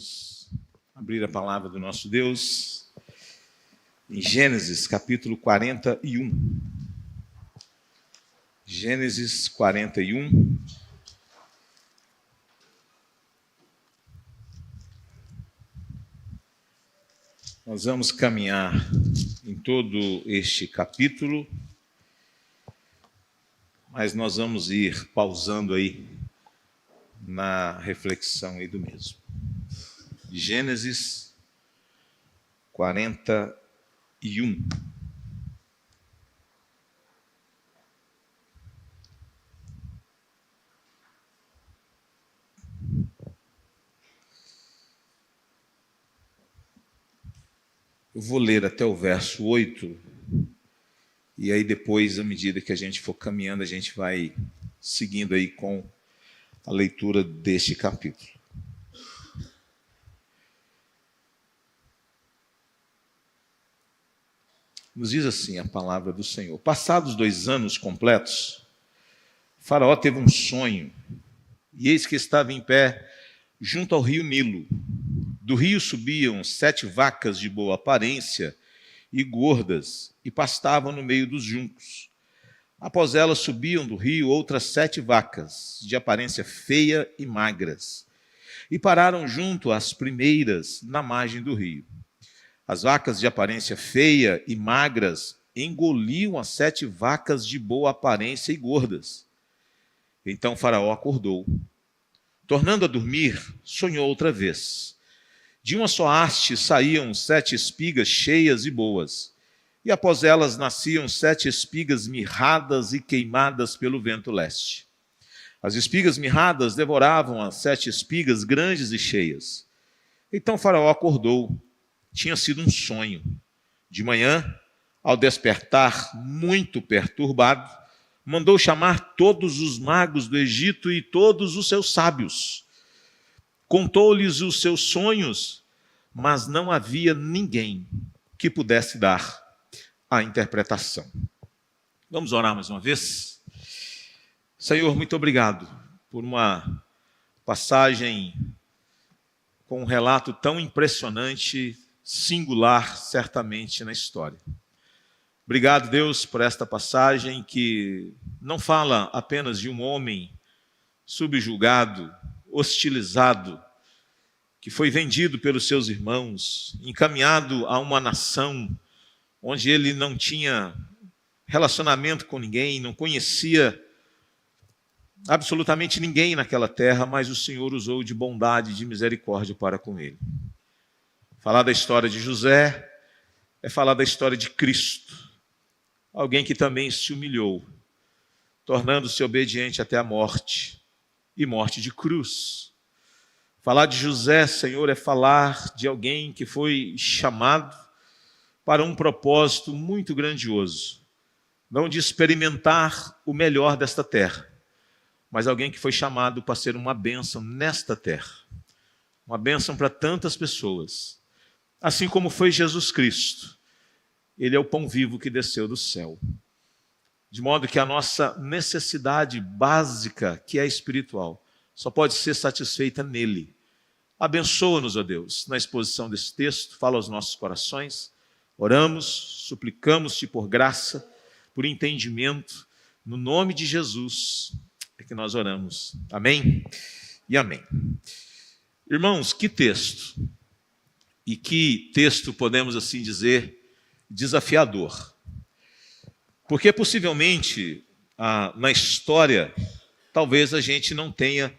Vamos abrir a palavra do nosso Deus em Gênesis capítulo 41. Gênesis 41. Nós vamos caminhar em todo este capítulo, mas nós vamos ir pausando aí na reflexão aí do mesmo. Gênesis 41. Eu vou ler até o verso 8, e aí depois, à medida que a gente for caminhando, a gente vai seguindo aí com a leitura deste capítulo. Nos diz assim a palavra do Senhor: passados 2 anos completos, Faraó teve um sonho, e eis que estava em pé junto ao rio Nilo. Do rio subiam 7 vacas de boa aparência e gordas, e pastavam no meio dos juncos. Após elas subiam do rio outras 7 vacas, de aparência feia e magras, e pararam junto às primeiras, na margem do rio. As vacas de aparência feia e magras engoliam as 7 vacas de boa aparência e gordas. Então Faraó acordou. Tornando a dormir, sonhou outra vez. De uma só haste saíam 7 espigas cheias e boas, e após elas nasciam 7 espigas mirradas e queimadas pelo vento leste. As espigas mirradas devoravam as 7 espigas grandes e cheias. Então Faraó acordou. Tinha sido um sonho. De manhã, ao despertar muito perturbado, mandou chamar todos os magos do Egito e todos os seus sábios. Contou-lhes os seus sonhos, mas não havia ninguém que pudesse dar a interpretação. Vamos orar mais uma vez? Senhor, muito obrigado por uma passagem com um relato tão impressionante, singular, certamente, na história. Obrigado, Deus, por esta passagem que não fala apenas de um homem subjugado, hostilizado, que foi vendido pelos seus irmãos, encaminhado a uma nação onde ele não tinha relacionamento com ninguém, não conhecia absolutamente ninguém naquela terra, mas o Senhor usou de bondade e de misericórdia para com ele. Falar da história de José é falar da história de Cristo, alguém que também se humilhou, tornando-se obediente até a morte, e morte de cruz. Falar de José, Senhor, é falar de alguém que foi chamado para um propósito muito grandioso, não de experimentar o melhor desta terra, mas alguém que foi chamado para ser uma bênção nesta terra, uma bênção para tantas pessoas, assim como foi Jesus Cristo. Ele é o pão vivo que desceu do céu, de modo que a nossa necessidade básica, que é espiritual, só pode ser satisfeita nele. Abençoa-nos, ó Deus, na exposição desse texto, fala aos nossos corações, oramos, suplicamos-te por graça, por entendimento, no nome de Jesus é que nós oramos. Amém e amém. Irmãos, que texto, e que texto, podemos assim dizer, desafiador. Porque possivelmente, na história, talvez a gente não tenha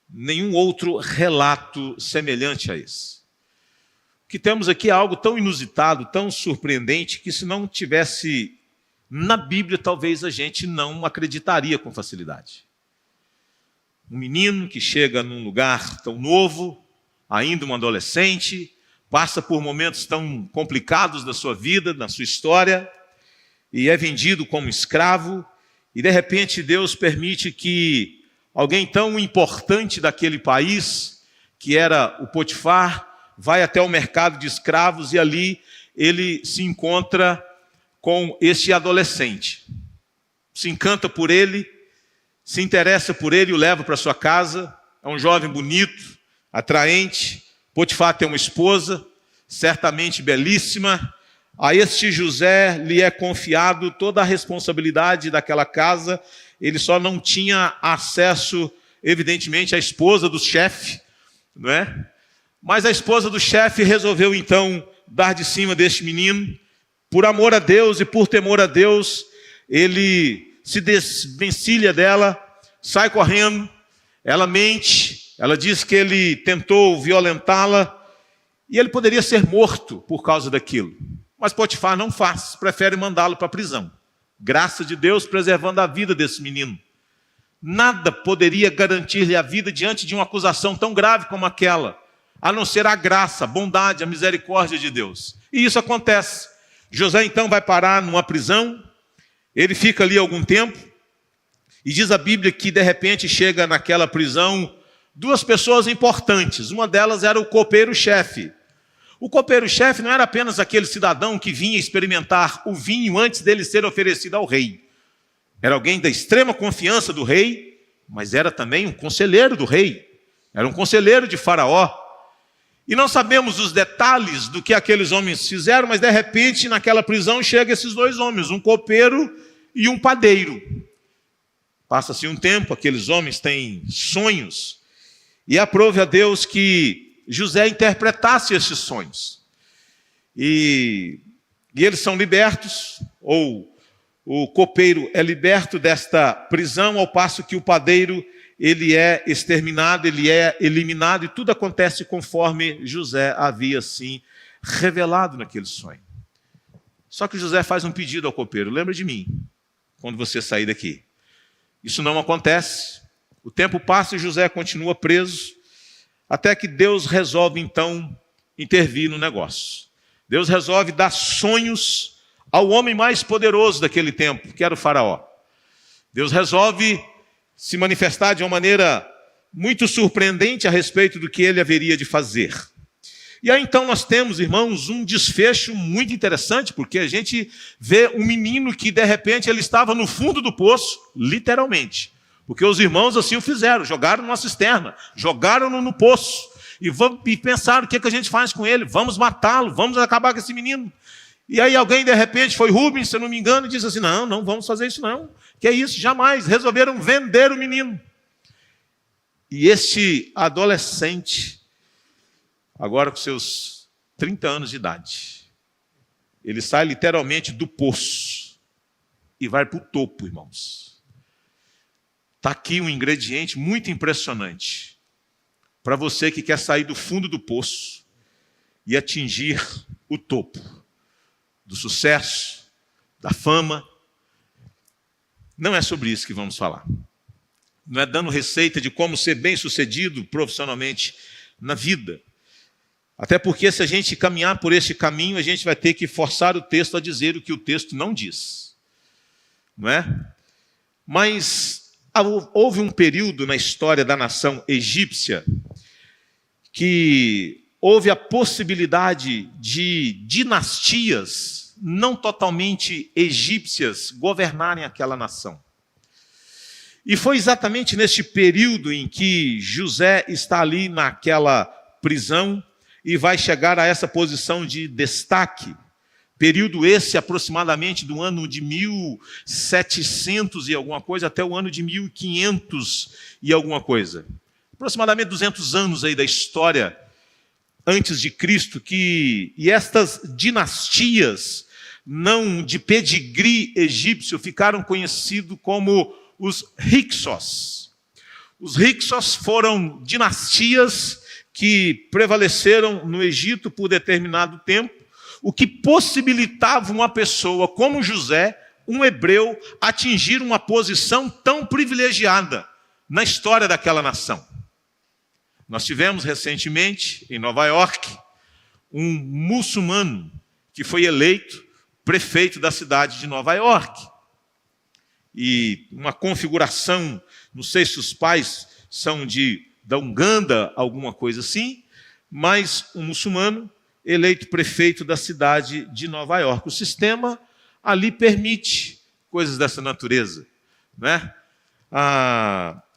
nenhum outro relato semelhante a esse. O que temos aqui é algo tão inusitado, tão surpreendente, que se não tivesse na Bíblia, talvez a gente não acreditaria com facilidade. Um menino que chega num lugar tão novo, ainda um adolescente, passa por momentos tão complicados da sua vida, da sua história, e é vendido como escravo, e de repente Deus permite que alguém tão importante daquele país, que era o Potifar, vai até o mercado de escravos, e ali ele se encontra com este adolescente. Se encanta por ele, se interessa por ele, o leva para sua casa. É um jovem bonito, atraente, Potifar tem uma esposa, certamente belíssima. A este José lhe é confiado toda a responsabilidade daquela casa. Ele só não tinha acesso, evidentemente, à esposa do chefe, não é? Mas a esposa do chefe resolveu, então, dar de cima deste menino. Por amor a Deus e por temor a Deus, ele se desvencilha dela, sai correndo, ela mente, ela diz que ele tentou violentá-la, e ele poderia ser morto por causa daquilo. Mas Potifar não faz, prefere mandá-lo para a prisão. Graça de Deus preservando a vida desse menino. Nada poderia garantir-lhe a vida diante de uma acusação tão grave como aquela, a não ser a graça, a bondade, a misericórdia de Deus. E isso acontece. José então vai parar numa prisão, ele fica ali algum tempo, e diz a Bíblia que de repente chega naquela prisão duas pessoas importantes. Uma delas era o copeiro-chefe. O copeiro-chefe não era apenas aquele cidadão que vinha experimentar o vinho antes dele ser oferecido ao rei. Era alguém da extrema confiança do rei, mas era também um conselheiro do rei. Era um conselheiro de Faraó. E não sabemos os detalhes do que aqueles homens fizeram, mas de repente naquela prisão chegam esses dois homens, um copeiro e um padeiro. Passa-se um tempo, aqueles homens têm sonhos, e aprove a Deus que José interpretasse esses sonhos. E eles são libertos, ou o copeiro é liberto desta prisão, ao passo que o padeiro ele é exterminado, ele é eliminado, e tudo acontece conforme José havia, assim, revelado naquele sonho. Só que José faz um pedido ao copeiro: lembra de mim, quando você sair daqui. Isso não acontece. O tempo passa e José continua preso, até que Deus resolve, então, intervir no negócio. Deus resolve dar sonhos ao homem mais poderoso daquele tempo, que era o Faraó. Deus resolve se manifestar de uma maneira muito surpreendente a respeito do que ele haveria de fazer. E aí, então, nós temos, irmãos, um desfecho muito interessante, porque a gente vê um menino que, de repente, ele estava no fundo do poço, literalmente. Porque os irmãos assim o fizeram, jogaram numa cisterna, jogaram-no no poço, e pensaram: o que a gente faz com ele? Vamos matá-lo, vamos acabar com esse menino. E aí alguém, de repente, foi Rubens, se eu não me engano, e disse assim: não vamos fazer isso não. Que é isso? Jamais. Resolveram vender o menino. E este adolescente, agora com seus 30 anos de idade, ele sai literalmente do poço e vai para o topo, irmãos. Está aqui um ingrediente muito impressionante para você que quer sair do fundo do poço e atingir o topo do sucesso, da fama. Não é sobre isso que vamos falar. Não é dando receita de como ser bem-sucedido profissionalmente na vida. Até porque se a gente caminhar por este caminho, a gente vai ter que forçar o texto a dizer o que o texto não diz. Não é? Mas houve um período na história da nação egípcia que houve a possibilidade de dinastias não totalmente egípcias governarem aquela nação. E foi exatamente neste período em que José está ali naquela prisão e vai chegar a essa posição de destaque. Período esse aproximadamente do ano de 1700 e alguma coisa até o ano de 1500 e alguma coisa. Aproximadamente 200 anos aí da história antes de Cristo, e estas dinastias não de pedigree egípcio ficaram conhecidos como os Hyksos. Os Hyksos foram dinastias que prevaleceram no Egito por determinado tempo, o que possibilitava uma pessoa como José, um hebreu, atingir uma posição tão privilegiada na história daquela nação. Nós tivemos recentemente, em Nova York, um muçulmano que foi eleito prefeito da cidade de Nova York. E uma configuração, não sei se os pais são da Uganda, alguma coisa assim, mas um muçulmano eleito prefeito da cidade de Nova York. O sistema ali permite coisas dessa natureza, né?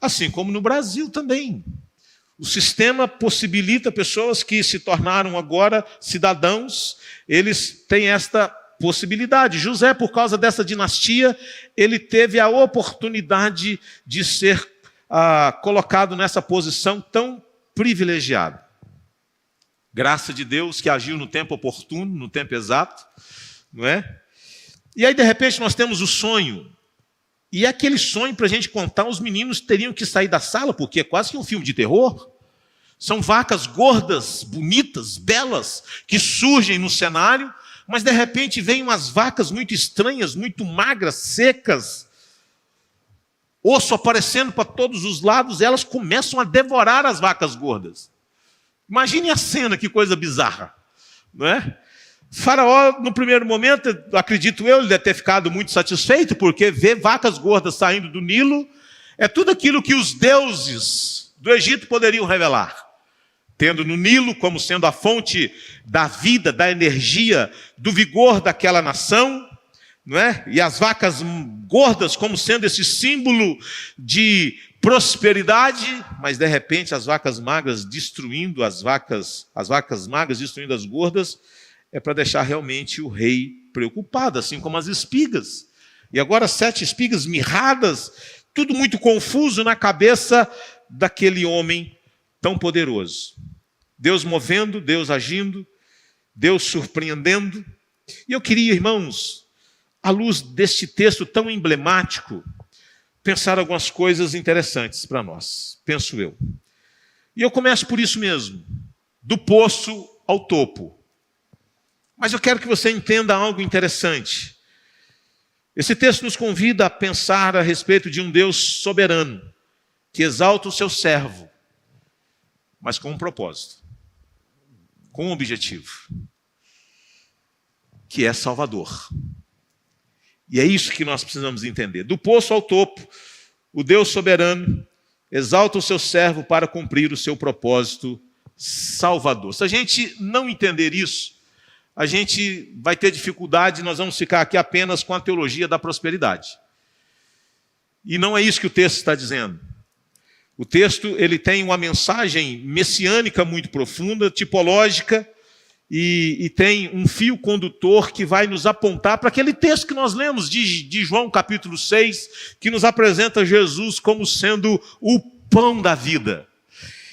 Assim como no Brasil também. O sistema possibilita pessoas que se tornaram agora cidadãos, eles têm esta possibilidade. José, por causa dessa dinastia, ele teve a oportunidade de ser colocado nessa posição tão privilegiada. Graça de Deus que agiu no tempo oportuno, no tempo exato, não é? E aí, de repente, nós temos o sonho. E aquele sonho, para a gente contar, os meninos teriam que sair da sala, porque é quase que um filme de terror. São vacas gordas, bonitas, belas, que surgem no cenário, mas de repente vêm umas vacas muito estranhas, muito magras, secas, osso aparecendo para todos os lados, elas começam a devorar as vacas gordas. Imagine a cena, que coisa bizarra, não é? Faraó, no primeiro momento, acredito eu, ele deve ter ficado muito satisfeito, porque ver vacas gordas saindo do Nilo é tudo aquilo que os deuses do Egito poderiam revelar. Tendo no Nilo como sendo a fonte da vida, da energia, do vigor daquela nação, não é? E as vacas gordas como sendo esse símbolo de prosperidade, mas de repente as vacas magras destruindo as vacas magras destruindo as gordas, é para deixar realmente o rei preocupado, assim como as espigas. E agora 7 espigas mirradas, tudo muito confuso na cabeça daquele homem tão poderoso. Deus movendo, Deus agindo, Deus surpreendendo. E eu queria, irmãos, à luz deste texto tão emblemático, pensar algumas coisas interessantes para nós, penso eu. E eu começo por isso mesmo, do poço ao topo. Mas eu quero que você entenda algo interessante. Esse texto nos convida a pensar a respeito de um Deus soberano, que exalta o seu servo, mas com um propósito, com um objetivo, que é Salvador. E é isso que nós precisamos entender. Do poço ao topo, o Deus soberano exalta o seu servo para cumprir o seu propósito salvador. Se a gente não entender isso, a gente vai ter dificuldade, nós vamos ficar aqui apenas com a teologia da prosperidade. E não é isso que o texto está dizendo. O texto ele tem uma mensagem messiânica muito profunda, tipológica, e tem um fio condutor que vai nos apontar para aquele texto que nós lemos de João capítulo 6, que nos apresenta Jesus como sendo o pão da vida.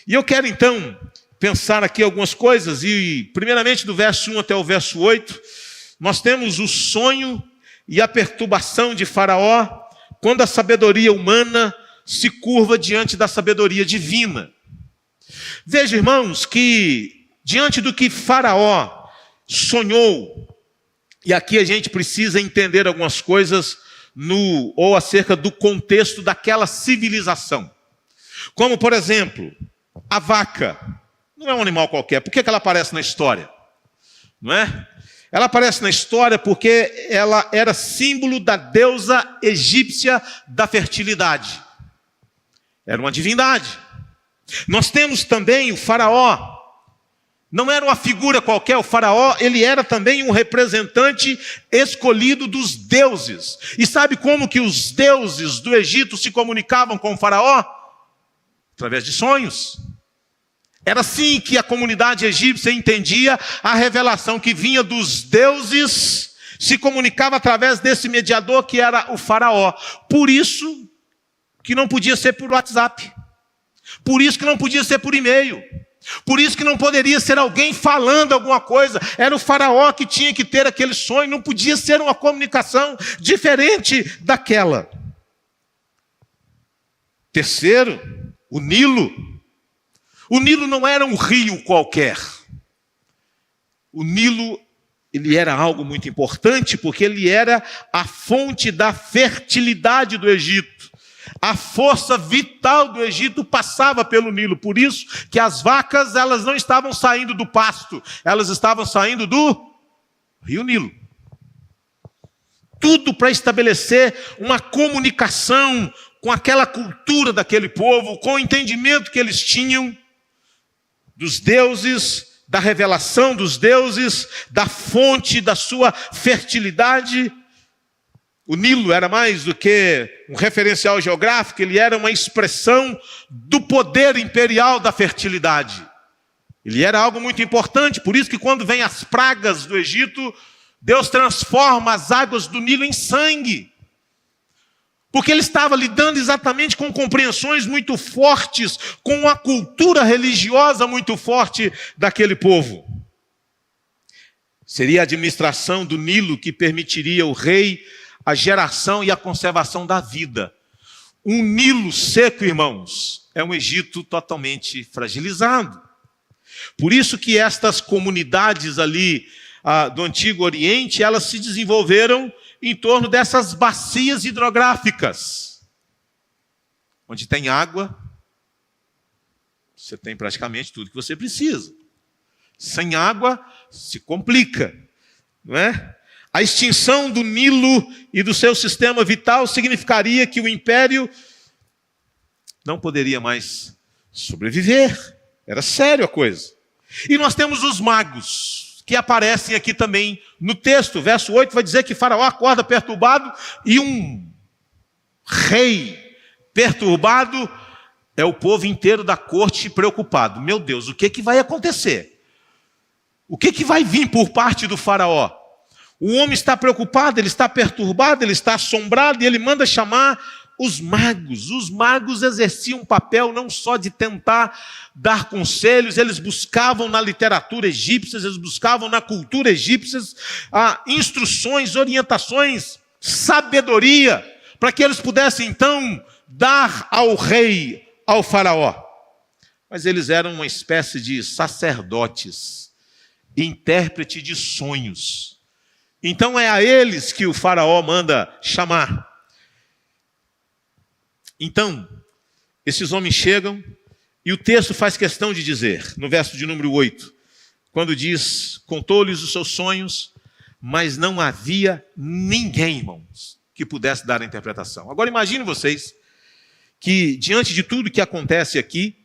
E eu quero então pensar aqui algumas coisas, e primeiramente do verso 1 até o verso 8, nós temos o sonho e a perturbação de Faraó, quando a sabedoria humana se curva diante da sabedoria divina. Veja, irmãos, que diante do que Faraó sonhou, e aqui a gente precisa entender algumas coisas ou acerca do contexto daquela civilização. Como, por exemplo, a vaca não é um animal qualquer. Por que ela aparece na história? Não é? Ela aparece na história porque ela era símbolo da deusa egípcia da fertilidade. Era uma divindade. Nós temos também o faraó. Não era uma figura qualquer, o faraó, ele era também um representante escolhido dos deuses. E sabe como que os deuses do Egito se comunicavam com o faraó? Através de sonhos. Era assim que a comunidade egípcia entendia a revelação que vinha dos deuses, se comunicava através desse mediador que era o faraó. Por isso que não podia ser por WhatsApp. Por isso que não podia ser por e-mail. Por isso que não poderia ser alguém falando alguma coisa. Era o faraó que tinha que ter aquele sonho. Não podia ser uma comunicação diferente daquela. Terceiro, o Nilo. O Nilo não era um rio qualquer. O Nilo, ele era algo muito importante, porque ele era a fonte da fertilidade do Egito. A força vital do Egito passava pelo Nilo. Por isso que as vacas, elas não estavam saindo do pasto, elas estavam saindo do rio Nilo. Tudo para estabelecer uma comunicação com aquela cultura daquele povo, com o entendimento que eles tinham dos deuses, da revelação dos deuses, da fonte da sua fertilidade. O Nilo era mais do que um referencial geográfico, ele era uma expressão do poder imperial da fertilidade. Ele era algo muito importante, por isso que quando vem as pragas do Egito, Deus transforma as águas do Nilo em sangue. Porque ele estava lidando exatamente com compreensões muito fortes, com uma cultura religiosa muito forte daquele povo. Seria a administração do Nilo que permitiria ao rei a geração e a conservação da vida. Um Nilo seco, irmãos, é um Egito totalmente fragilizado. Por isso que estas comunidades ali do Antigo Oriente, elas se desenvolveram em torno dessas bacias hidrográficas. Onde tem água, você tem praticamente tudo que você precisa. Sem água, se complica, não é? A extinção do Nilo e do seu sistema vital significaria que o império não poderia mais sobreviver. Era sério a coisa. E nós temos os magos, que aparecem aqui também no texto. Verso 8 vai dizer que Faraó acorda perturbado e um rei perturbado é o povo inteiro da corte preocupado. Meu Deus, o que vai acontecer? O que vai vir por parte do Faraó? O homem está preocupado, ele está perturbado, ele está assombrado e ele manda chamar os magos. Os magos exerciam um papel não só de tentar dar conselhos, eles buscavam na literatura egípcia, eles buscavam na cultura egípcia instruções, orientações, sabedoria, para que eles pudessem então dar ao rei, ao Faraó. Mas eles eram uma espécie de sacerdotes, intérprete de sonhos. Então é a eles que o Faraó manda chamar. Então, esses homens chegam e o texto faz questão de dizer, no verso de número 8, quando diz, contou-lhes os seus sonhos, mas não havia ninguém, irmãos, que pudesse dar a interpretação. Agora imagine vocês que diante de tudo que acontece aqui,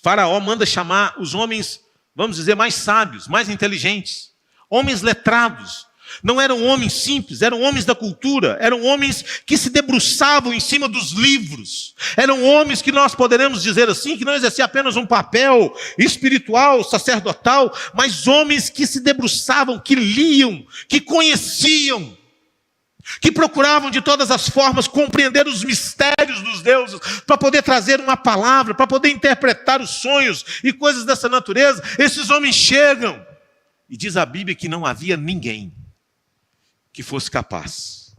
Faraó manda chamar os homens, vamos dizer, mais sábios, mais inteligentes, homens letrados. Não eram homens simples, eram homens da cultura, eram homens que se debruçavam em cima dos livros. Eram homens que nós poderemos dizer assim, que não exerciam apenas um papel espiritual, sacerdotal, mas homens que se debruçavam, que liam, que conheciam, que procuravam de todas as formas compreender os mistérios dos deuses, para poder trazer uma palavra, para poder interpretar os sonhos e coisas dessa natureza. Esses homens chegam, e diz a Bíblia que não havia ninguém que fosse capaz.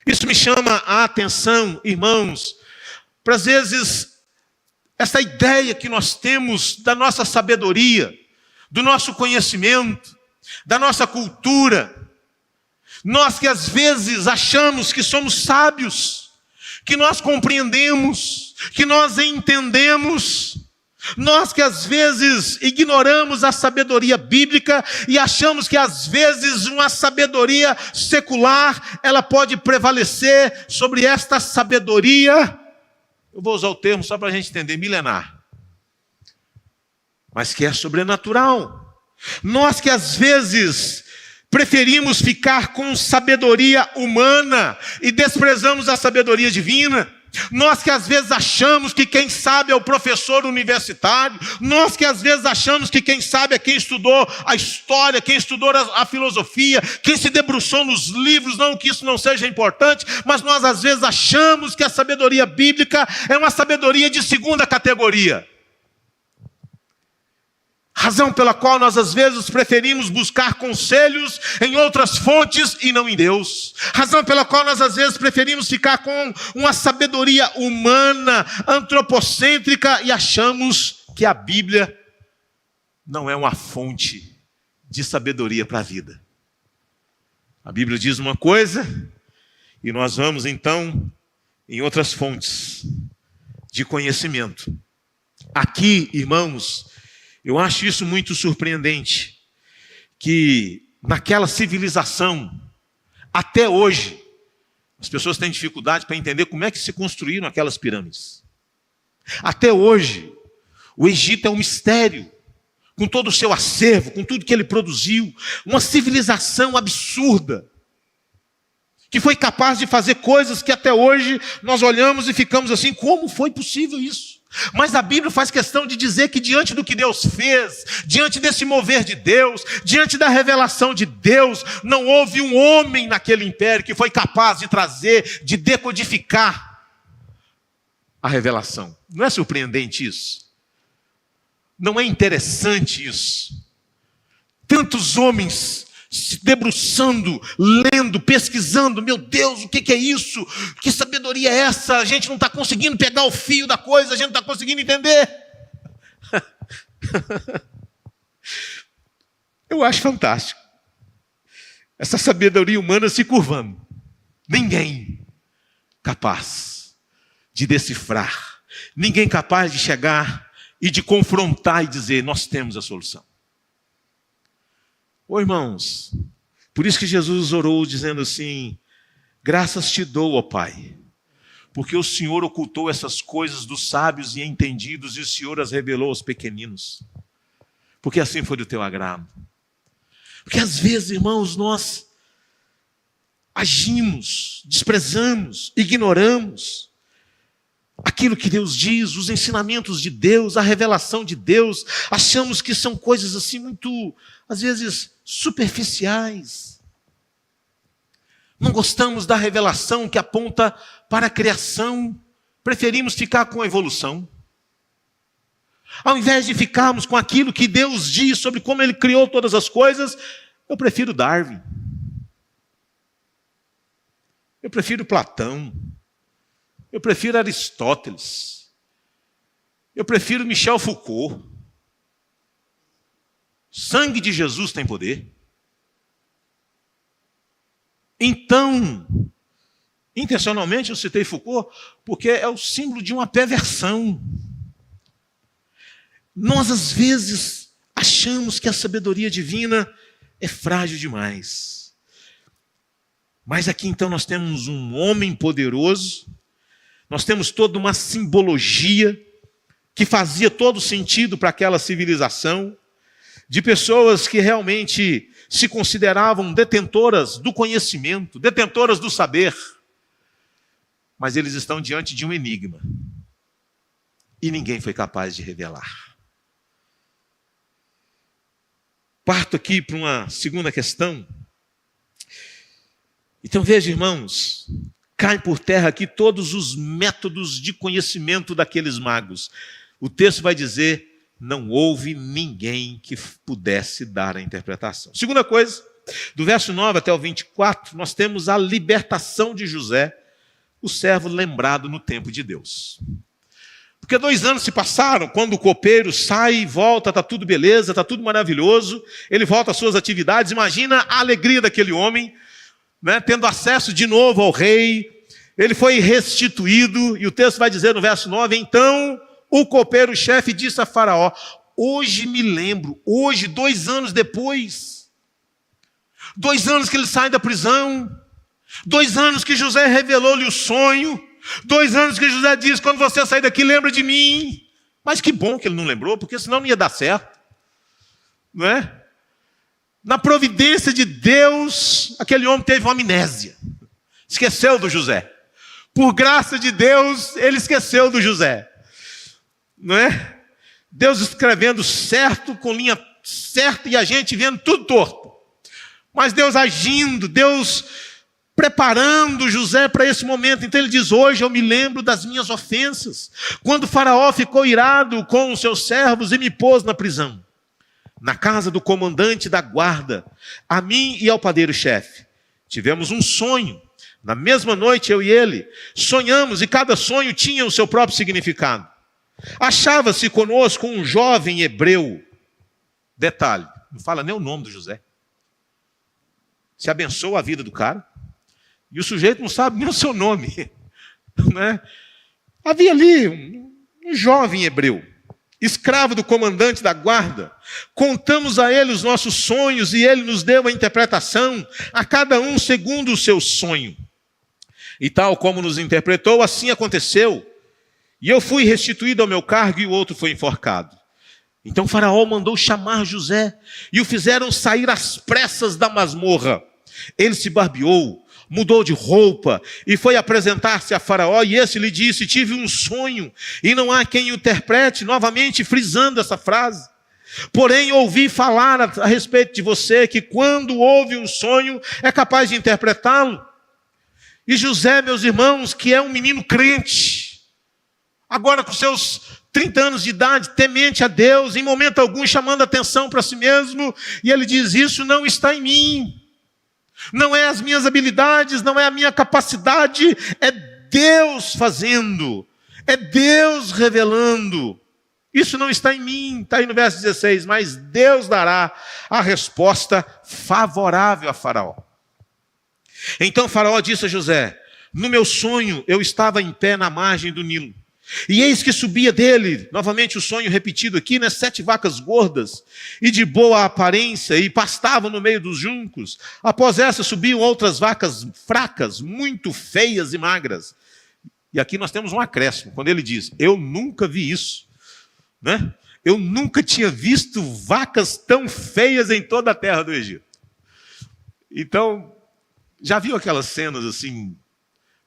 Isso me chama a atenção, irmãos, para às vezes essa ideia que nós temos da nossa sabedoria, do nosso conhecimento, da nossa cultura. Nós que às vezes achamos que somos sábios, que nós compreendemos, que nós entendemos. Nós que às vezes ignoramos a sabedoria bíblica e achamos que às vezes uma sabedoria secular, ela pode prevalecer sobre esta sabedoria, eu vou usar o termo só para a gente entender, milenar, mas que é sobrenatural. Nós que às vezes preferimos ficar com sabedoria humana e desprezamos a sabedoria divina. Nós que às vezes achamos que quem sabe é o professor universitário, nós que às vezes achamos que quem sabe é quem estudou a história, quem estudou a filosofia, quem se debruçou nos livros, não que isso não seja importante, mas nós às vezes achamos que a sabedoria bíblica é uma sabedoria de segunda categoria. Razão pela qual nós às vezes preferimos buscar conselhos em outras fontes e não em Deus. Razão pela qual nós às vezes preferimos ficar com uma sabedoria humana, antropocêntrica e achamos que a Bíblia não é uma fonte de sabedoria para a vida. A Bíblia diz uma coisa e nós vamos então em outras fontes de conhecimento. Aqui, irmãos, eu acho isso muito surpreendente, que naquela civilização, até hoje, as pessoas têm dificuldade para entender como é que se construíram aquelas pirâmides. Até hoje, o Egito é um mistério, com todo o seu acervo, com tudo que ele produziu, uma civilização absurda. que foi capaz de fazer coisas que até hoje nós olhamos e ficamos assim, como foi possível isso? Mas a Bíblia faz questão de dizer que diante do que Deus fez, diante desse mover de Deus, diante da revelação de Deus, não houve um homem naquele império que foi capaz de trazer, de decodificar a revelação. Não é surpreendente isso? Não é interessante isso? Tantos homens se debruçando, lendo, pesquisando, meu Deus, o que é isso? Que sabedoria é essa? A gente não está conseguindo pegar o fio da coisa, a gente não está conseguindo entender. Eu acho fantástico essa sabedoria humana se curvando. Ninguém capaz de decifrar, ninguém capaz de chegar e de confrontar e dizer, nós temos a solução. Ô irmãos, por isso que Jesus orou dizendo assim, graças te dou, ó Pai, porque o Senhor ocultou essas coisas dos sábios e entendidos e o Senhor as revelou aos pequeninos. Porque assim foi do teu agrado. Porque às vezes, irmãos, nós agimos, desprezamos, ignoramos aquilo que Deus diz, os ensinamentos de Deus, a revelação de Deus, achamos que são coisas assim muito, às vezes, superficiais. Não gostamos da revelação que aponta para a criação, preferimos ficar com a evolução. Ao invés de ficarmos com aquilo que Deus diz sobre como Ele criou todas as coisas, eu prefiro Darwin. Eu prefiro Platão. Eu prefiro Aristóteles. Eu prefiro Michel Foucault. Sangue de Jesus tem poder. Então, intencionalmente eu citei Foucault, porque é o símbolo de uma perversão. Nós, às vezes, achamos que a sabedoria divina é frágil demais. Mas aqui, então, nós temos um homem poderoso, nós temos toda uma simbologia que fazia todo sentido para aquela civilização, de pessoas que realmente se consideravam detentoras do conhecimento, detentoras do saber, mas eles estão diante de um enigma, e ninguém foi capaz de revelar. Parto aqui para uma segunda questão. Então veja, irmãos, caem por terra aqui todos os métodos de conhecimento daqueles magos. O texto vai dizer, não houve ninguém que pudesse dar a interpretação. Segunda coisa, do verso 9 até o 24, nós temos a libertação de José, o servo lembrado no tempo de Deus. Porque 2 anos se passaram, quando o copeiro sai e volta, está tudo beleza, está tudo maravilhoso, ele volta às suas atividades, imagina a alegria daquele homem, né, tendo acesso de novo ao rei, ele foi restituído, e o texto vai dizer no verso 9, então o copeiro-chefe disse a Faraó, hoje me lembro, hoje, 2 anos depois, 2 anos que ele sai da prisão, 2 anos que José revelou-lhe o sonho, 2 anos que José disse, quando você sair daqui, lembra de mim. Mas que bom que ele não lembrou, porque senão não ia dar certo. Não é? Na providência de Deus, aquele homem teve uma amnésia. Esqueceu do José. Por graça de Deus, ele esqueceu do José. Não é? Deus escrevendo certo, com linha certa, e a gente vendo tudo torto. Mas Deus agindo, Deus preparando José para esse momento. Então ele diz, hoje eu me lembro das minhas ofensas, quando o Faraó ficou irado com os seus servos e me pôs na prisão, na casa do comandante da guarda, a mim e ao padeiro-chefe. Tivemos um sonho, na mesma noite eu e ele, sonhamos e cada sonho tinha o seu próprio significado. Achava-se conosco um jovem hebreu, detalhe, não fala nem o nome do José, se abençoa a vida do cara, e o sujeito não sabe nem o seu nome. Né? Havia ali um jovem hebreu, escravo do comandante da guarda. Contamos a ele os nossos sonhos e ele nos deu a interpretação, a cada um segundo o seu sonho. E tal como nos interpretou, assim aconteceu. E eu fui restituído ao meu cargo e o outro foi enforcado. Então Faraó mandou chamar José e o fizeram sair às pressas da masmorra. Ele se barbeou, mudou de roupa e foi apresentar-se a Faraó, e esse lhe disse: tive um sonho, e não há quem o interprete, novamente frisando essa frase. Porém, ouvi falar a respeito de você, que quando ouve um sonho, é capaz de interpretá-lo. E José, meus irmãos, que é um menino crente, agora com seus 30 anos de idade, temente a Deus, em momento algum chamando atenção para si mesmo, e ele diz: isso não está em mim, não é as minhas habilidades, não é a minha capacidade, é Deus fazendo, é Deus revelando. Isso não está em mim, está aí no verso 16, mas Deus dará a resposta favorável a Faraó. Então Faraó disse a José: no meu sonho eu estava em pé na margem do Nilo, e eis que subia dele, novamente o sonho repetido aqui, 7 vacas gordas, e de boa aparência, e pastavam no meio dos juncos. Após essa subiam outras vacas fracas, muito feias e magras. E aqui nós temos um acréscimo, quando ele diz: eu nunca vi isso. Eu nunca tinha visto vacas tão feias em toda a terra do Egito. Então, já viu aquelas cenas assim,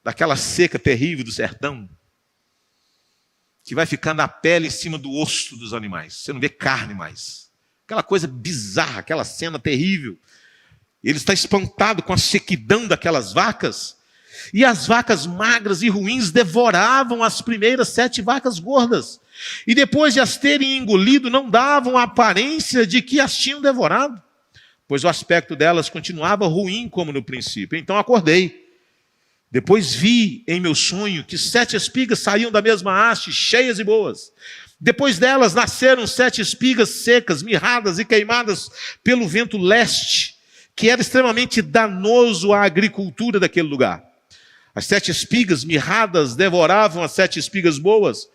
daquela seca terrível do sertão? Que vai ficando a pele em cima do osso dos animais. Você não vê carne mais. Aquela coisa bizarra, aquela cena terrível. Ele está espantado com a sequidão daquelas vacas. E as vacas magras e ruins devoravam as primeiras 7 vacas gordas. E depois de as terem engolido, não davam a aparência de que as tinham devorado, pois o aspecto delas continuava ruim como no princípio. Então acordei. Depois vi em meu sonho que 7 espigas saíam da mesma haste, cheias e boas. Depois delas nasceram 7 espigas secas, mirradas e queimadas pelo vento leste, que era extremamente danoso à agricultura daquele lugar. As 7 espigas mirradas devoravam as 7 espigas boas.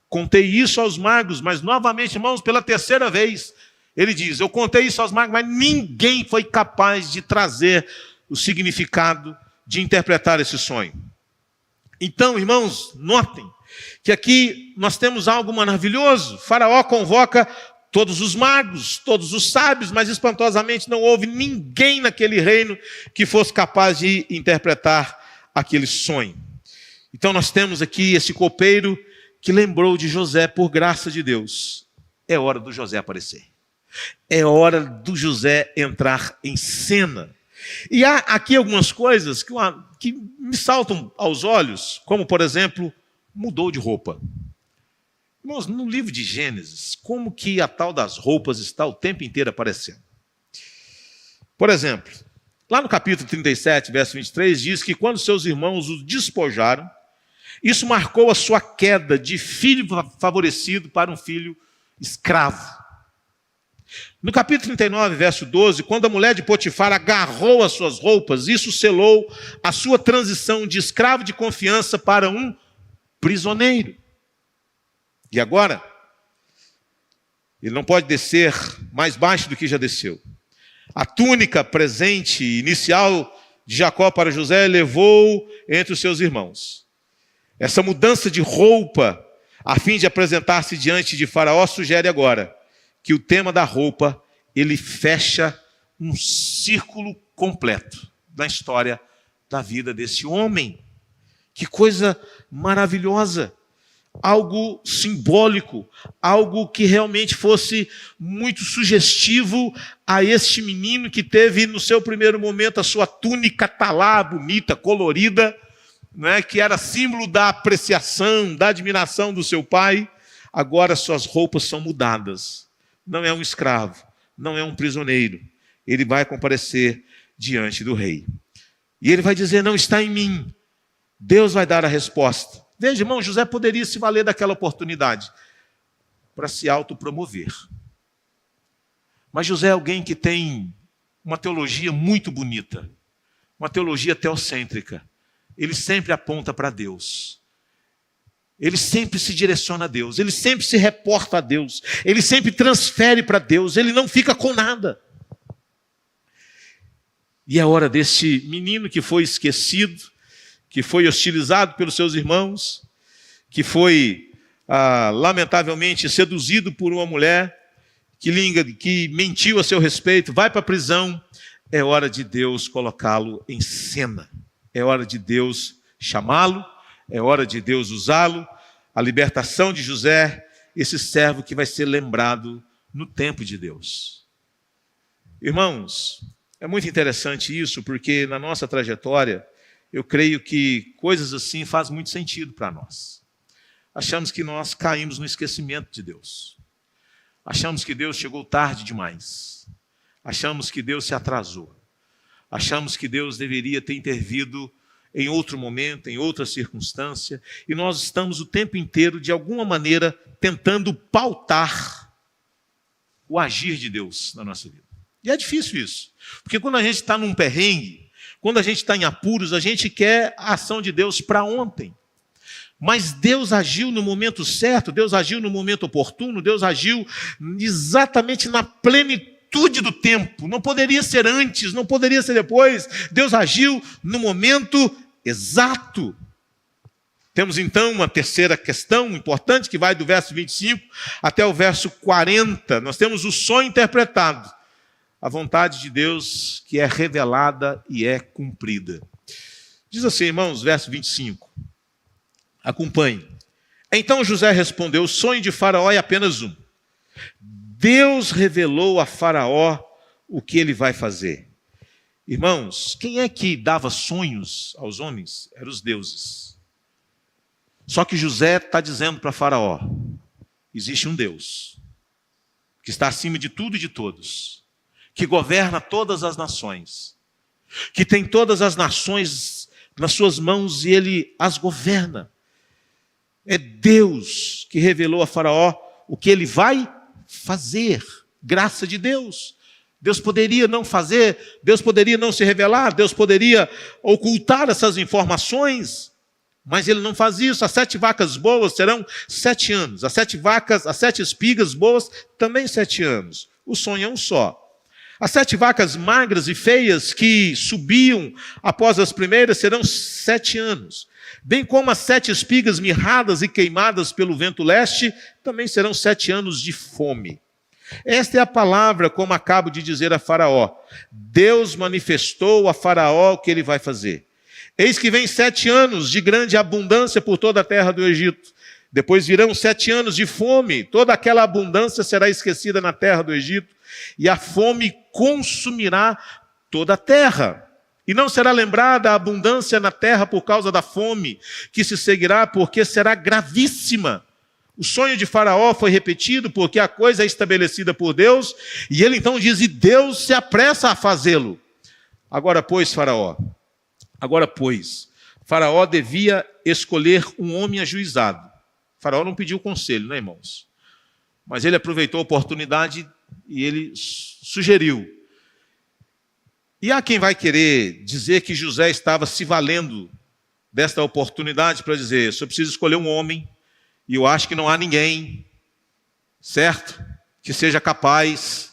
Contei isso aos magos, mas novamente, irmãos, pela 3ª vez, ele diz: eu contei isso aos magos, mas ninguém foi capaz de trazer o significado, de interpretar esse sonho. Então, irmãos, notem que aqui nós temos algo maravilhoso. Faraó convoca todos os magos, todos os sábios, mas espantosamente não houve ninguém naquele reino que fosse capaz de interpretar aquele sonho. Então nós temos aqui esse copeiro que lembrou de José por graça de Deus. É hora do José aparecer. É hora do José entrar em cena. E há aqui algumas coisas que me saltam aos olhos, como, por exemplo, mudou de roupa. Irmãos, no livro de Gênesis, como que a tal das roupas está o tempo inteiro aparecendo? Por exemplo, lá no capítulo 37, verso 23, diz que quando seus irmãos o despojaram, isso marcou a sua queda de filho favorecido para um filho escravo. No capítulo 39, verso 12, quando a mulher de Potifar agarrou as suas roupas, isso selou a sua transição de escravo de confiança para um prisioneiro. E agora, ele não pode descer mais baixo do que já desceu. A túnica presente inicial de Jacó para José levou entre os seus irmãos. Essa mudança de roupa, a fim de apresentar-se diante de Faraó, sugere agora que o tema da roupa, ele fecha um círculo completo da história da vida desse homem. Que coisa maravilhosa! Algo simbólico, algo que realmente fosse muito sugestivo a este menino que teve no seu primeiro momento a sua túnica talá, bonita, colorida, né, que era símbolo da apreciação, da admiração do seu pai. Agora suas roupas são mudadas. Não é um escravo, não é um prisioneiro. Ele vai comparecer diante do rei. E ele vai dizer: não está em mim. Deus vai dar a resposta. Veja, irmão, José poderia se valer daquela oportunidade para se autopromover. Mas José é alguém que tem uma teologia muito bonita, uma teologia teocêntrica. Ele sempre aponta para Deus. Ele sempre se direciona a Deus. Ele sempre se reporta a Deus. Ele sempre transfere para Deus. Ele não fica com nada. E é hora desse menino que foi esquecido, que foi hostilizado pelos seus irmãos, que foi, lamentavelmente, seduzido por uma mulher que mentiu a seu respeito, vai para a prisão. É hora de Deus colocá-lo em cena. é hora de Deus chamá-lo, é hora de Deus usá-lo. A libertação de José, esse servo que vai ser lembrado no tempo de Deus. Irmãos, é muito interessante isso, porque na nossa trajetória, eu creio que coisas assim fazem muito sentido para nós. Achamos que nós caímos no esquecimento de Deus. Achamos que Deus chegou tarde demais. Achamos que Deus se atrasou. Achamos que Deus deveria ter intervido em outro momento, em outra circunstância, e nós estamos o tempo inteiro, de alguma maneira, tentando pautar o agir de Deus na nossa vida. E é difícil isso, porque quando a gente está num perrengue, quando a gente está em apuros, a gente quer a ação de Deus para ontem. Mas Deus agiu no momento certo, Deus agiu no momento oportuno, Deus agiu exatamente na plenitude do tempo. Não poderia ser antes, não poderia ser depois. Deus agiu no momento exato. Temos então uma terceira questão importante, que vai do verso 25 até o verso 40. Nós temos o sonho interpretado. A vontade de Deus que é revelada e é cumprida. Diz assim, irmãos, verso 25. Acompanhe. Então José respondeu: o sonho de Faraó é apenas um. Deus revelou a Faraó o que ele vai fazer. Irmãos, quem é que dava sonhos aos homens? Eram os deuses. Só que José está dizendo para Faraó: existe um Deus que está acima de tudo e de todos, que governa todas as nações, que tem todas as nações nas suas mãos e ele as governa. É Deus que revelou a Faraó o que ele vai fazer. Graça de Deus. Deus poderia não fazer, Deus poderia não se revelar, Deus poderia ocultar essas informações, mas ele não faz isso. As 7 vacas boas serão 7 anos. As 7 espigas boas também 7 anos. O sonho é um só. As 7 vacas magras e feias que subiam após as primeiras serão 7 anos. Bem como as 7 espigas mirradas e queimadas pelo vento leste, também serão 7 anos de fome. Esta é a palavra, como acabo de dizer a Faraó. Deus manifestou a Faraó o que ele vai fazer. Eis que vem 7 anos de grande abundância por toda a terra do Egito. Depois virão 7 anos de fome. Toda aquela abundância será esquecida na terra do Egito. E a fome consumirá toda a terra. E não será lembrada a abundância na terra por causa da fome que se seguirá, porque será gravíssima. O sonho de Faraó foi repetido porque a coisa é estabelecida por Deus, e ele então diz, e Deus se apressa a fazê-lo. Agora, pois, Faraó devia escolher um homem ajuizado. Faraó não pediu conselho, né, irmãos? Mas ele aproveitou a oportunidade e ele sugeriu. E há quem vai querer dizer que José estava se valendo desta oportunidade para dizer, só preciso escolher um homem, e eu acho que não há ninguém, certo? Que seja capaz.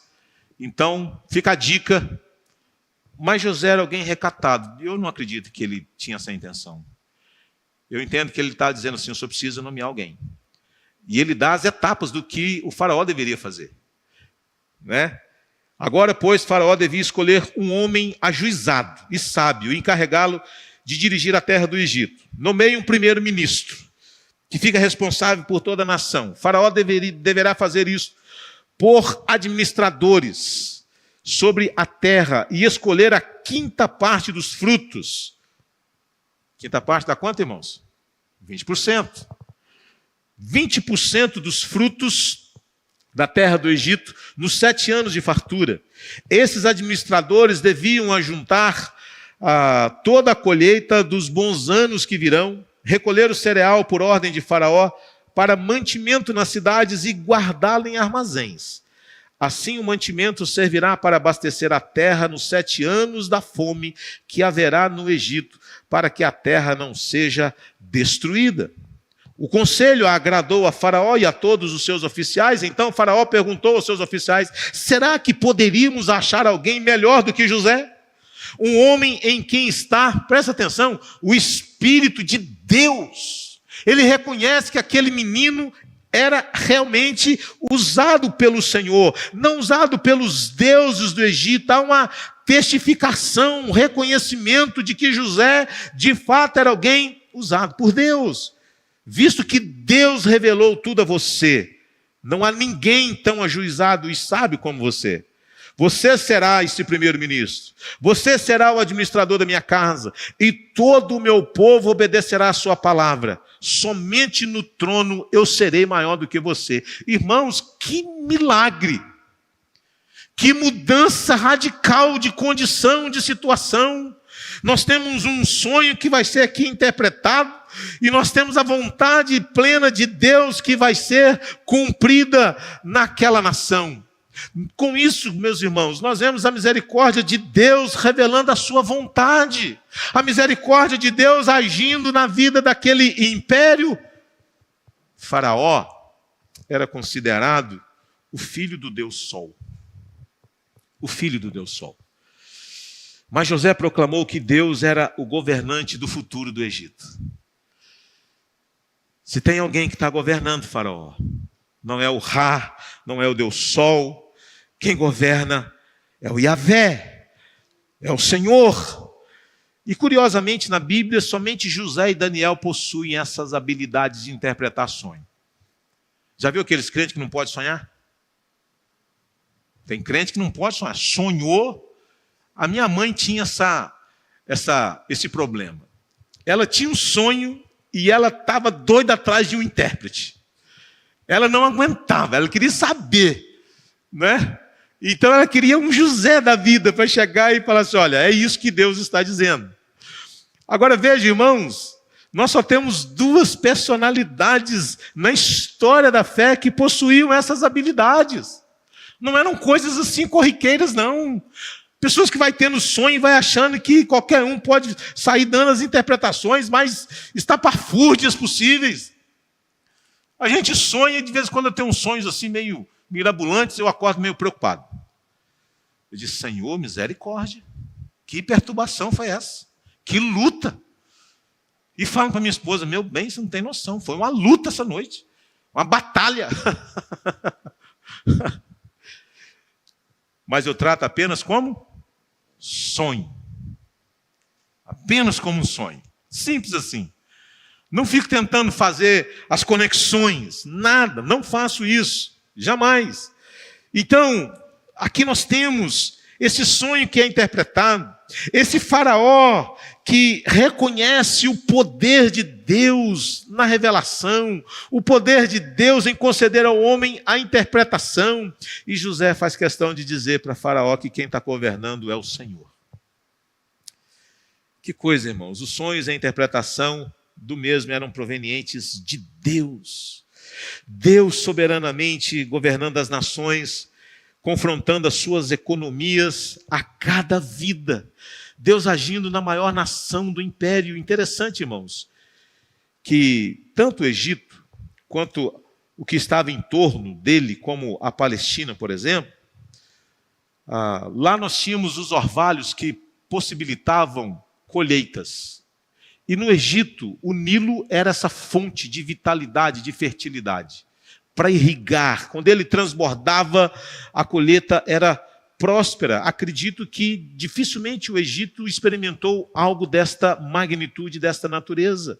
Então, fica a dica. Mas José era alguém recatado. Eu não acredito que ele tinha essa intenção. Eu entendo que ele está dizendo assim, eu só preciso nomear alguém. E ele dá as etapas do que o Faraó deveria fazer. Né? Agora, pois, Faraó devia escolher um homem ajuizado e sábio e encarregá-lo de dirigir a terra do Egito. Nomeie um primeiro-ministro que fica responsável por toda a nação. Faraó deverá fazer isso por administradores sobre a terra e escolher a 5ª parte dos frutos. 5ª parte dá quanto, irmãos? 20%. 20% dos frutos da terra do Egito nos 7 anos de fartura. Esses administradores deviam ajuntar toda a colheita dos bons anos que virão, recolher o cereal por ordem de Faraó para mantimento nas cidades e guardá-lo em armazéns. Assim o mantimento servirá para abastecer a terra nos 7 anos da fome que haverá no Egito, para que a terra não seja destruída. O conselho agradou a Faraó e a todos os seus oficiais. Então Faraó perguntou aos seus oficiais, será que poderíamos achar alguém melhor do que José? Um homem em quem está, presta atenção, o Espírito de Deus. Ele reconhece que aquele menino era realmente usado pelo Senhor, não usado pelos deuses do Egito. Há uma testificação, um reconhecimento de que José, de fato, era alguém usado por Deus. Visto que Deus revelou tudo a você, não há ninguém tão ajuizado e sábio como você. Você será esse primeiro-ministro, você será o administrador da minha casa, e todo o meu povo obedecerá a sua palavra. Somente no trono eu serei maior do que você. Irmãos, que milagre! Que mudança radical de condição, de situação. Nós temos um sonho que vai ser aqui interpretado, e nós temos a vontade plena de Deus que vai ser cumprida naquela nação. Com isso, meus irmãos, nós vemos a misericórdia de Deus revelando a sua vontade. A misericórdia de Deus agindo na vida daquele império. Faraó era considerado o filho do Deus Sol. O filho do Deus Sol. Mas José proclamou que Deus era o governante do futuro do Egito. Se tem alguém que está governando Faraó, não é o Ra, não é o Deus Sol. Quem governa é o Yahvé, é o Senhor. E curiosamente na Bíblia, somente José e Daniel possuem essas habilidades de interpretar sonho. Já viu aqueles crentes que não podem sonhar? Tem crente que não pode sonhar. Sonhou. A minha mãe tinha esse problema. Ela tinha um sonho e ela estava doida atrás de um intérprete. Ela não aguentava, ela queria saber, né? Então ela queria um José da vida para chegar e falar assim, olha, é isso que Deus está dizendo. Agora veja, irmãos, nós só temos duas personalidades na história da fé que possuíam essas habilidades. Não eram coisas assim corriqueiras, não. Pessoas que vai tendo sonho e vai achando que qualquer um pode sair dando as interpretações mais estapafúrdias possíveis. A gente sonha e de vez em quando eu tenho uns sonhos assim meio mirabolantes, eu acordo meio preocupado. Eu disse, Senhor, misericórdia. Que perturbação foi essa? Que luta. E falo para minha esposa, meu bem, você não tem noção, foi uma luta essa noite. Uma batalha. Mas eu trato apenas como sonho. Apenas como um sonho. Simples assim. Não fico tentando fazer as conexões. Nada, não faço isso. Jamais. Então, aqui nós temos esse sonho que é interpretado. Esse faraó que reconhece o poder de Deus na revelação, o poder de Deus em conceder ao homem a interpretação. E José faz questão de dizer para faraó que quem está governando é o Senhor. Que coisa, irmãos. Os sonhos e a interpretação do mesmo eram provenientes de Deus. Deus soberanamente governando as nações, confrontando as suas economias a cada vida. Deus agindo na maior nação do império. Interessante, irmãos, que tanto o Egito quanto o que estava em torno dele, como a Palestina, por exemplo, lá nós tínhamos os orvalhos que possibilitavam colheitas. E no Egito, o Nilo era essa fonte de vitalidade, de fertilidade, para irrigar. Quando ele transbordava, a colheita era próspera. Acredito que dificilmente o Egito experimentou algo desta magnitude, desta natureza.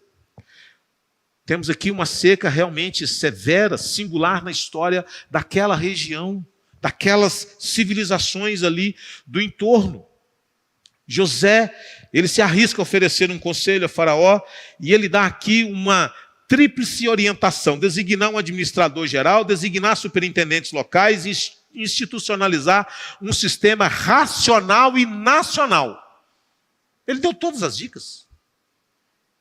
Temos aqui uma seca realmente severa, singular na história daquela região, daquelas civilizações ali do entorno. José, ele se arrisca a oferecer um conselho a Faraó e ele dá aqui uma tríplice orientação: designar um administrador geral, designar superintendentes locais e institucionalizar um sistema racional e nacional. Ele deu todas as dicas.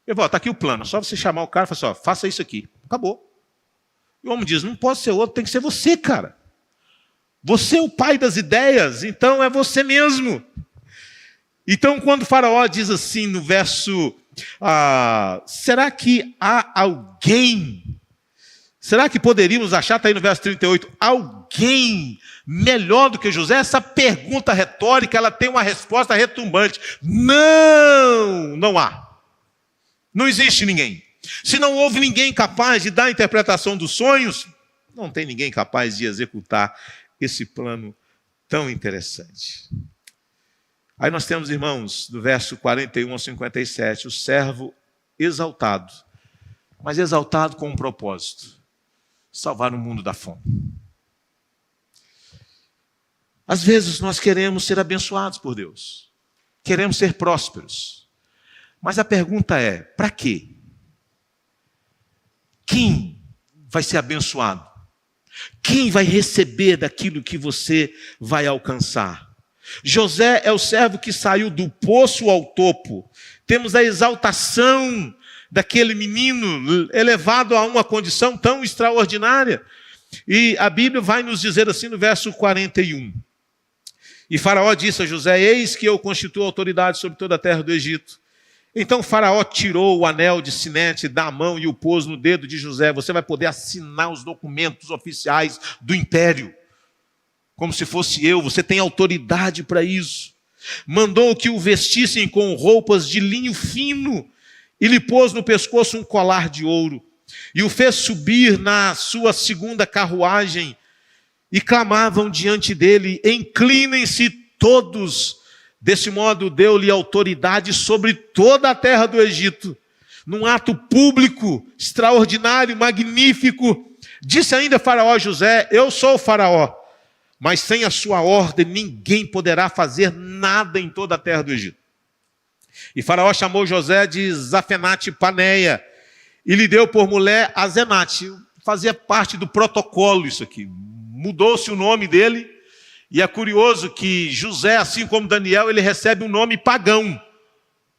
Eu vou, está aqui o plano, só você chamar o cara e falar assim, ó, faça isso aqui. Acabou. E o homem diz, não pode ser outro, tem que ser você, cara. Você é o pai das ideias, então é você mesmo. Então, quando o Faraó diz assim no verso, será que há alguém, será que poderíamos achar, está aí no verso 38, alguém melhor do que José? Essa pergunta retórica, ela tem uma resposta retumbante. Não, não há. Não existe ninguém. Se não houve ninguém capaz de dar a interpretação dos sonhos, não tem ninguém capaz de executar esse plano tão interessante. Aí nós temos, irmãos, do verso 41 ao 57, o servo exaltado, mas exaltado com um propósito: salvar o mundo da fome. Às vezes nós queremos ser abençoados por Deus, queremos ser prósperos, mas a pergunta é: para quê? Quem vai ser abençoado? Quem vai receber daquilo que você vai alcançar? José é o servo que saiu do poço ao topo. Temos a exaltação daquele menino elevado a uma condição tão extraordinária. E a Bíblia vai nos dizer assim no verso 41. E Faraó disse a José: eis que eu constituo autoridade sobre toda a terra do Egito. Então Faraó tirou o anel de sinete da mão e o pôs no dedo de José. Você vai poder assinar os documentos oficiais do império, como se fosse eu, você tem autoridade para isso. Mandou que o vestissem com roupas de linho fino e lhe pôs no pescoço um colar de ouro. E o fez subir na sua segunda carruagem e clamavam diante dele: inclinem-se todos. Desse modo deu-lhe autoridade sobre toda a terra do Egito. Num ato público, extraordinário, magnífico, disse ainda Faraó a José: eu sou o Faraó, mas sem a sua ordem ninguém poderá fazer nada em toda a terra do Egito. E Faraó chamou José de Zafenate-Paneia e lhe deu por mulher Azenate. Fazia parte do protocolo isso aqui. Mudou-se o nome dele. E é curioso que José, assim como Daniel, ele recebe um nome pagão.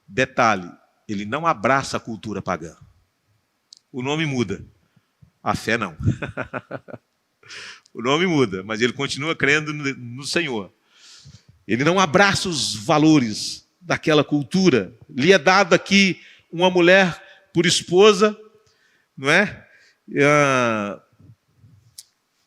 Detalhe, ele não abraça a cultura pagã. O nome muda, a fé não. O nome muda, mas ele continua crendo no Senhor. Ele não abraça os valores daquela cultura. Lhe é dado aqui uma mulher por esposa, não é?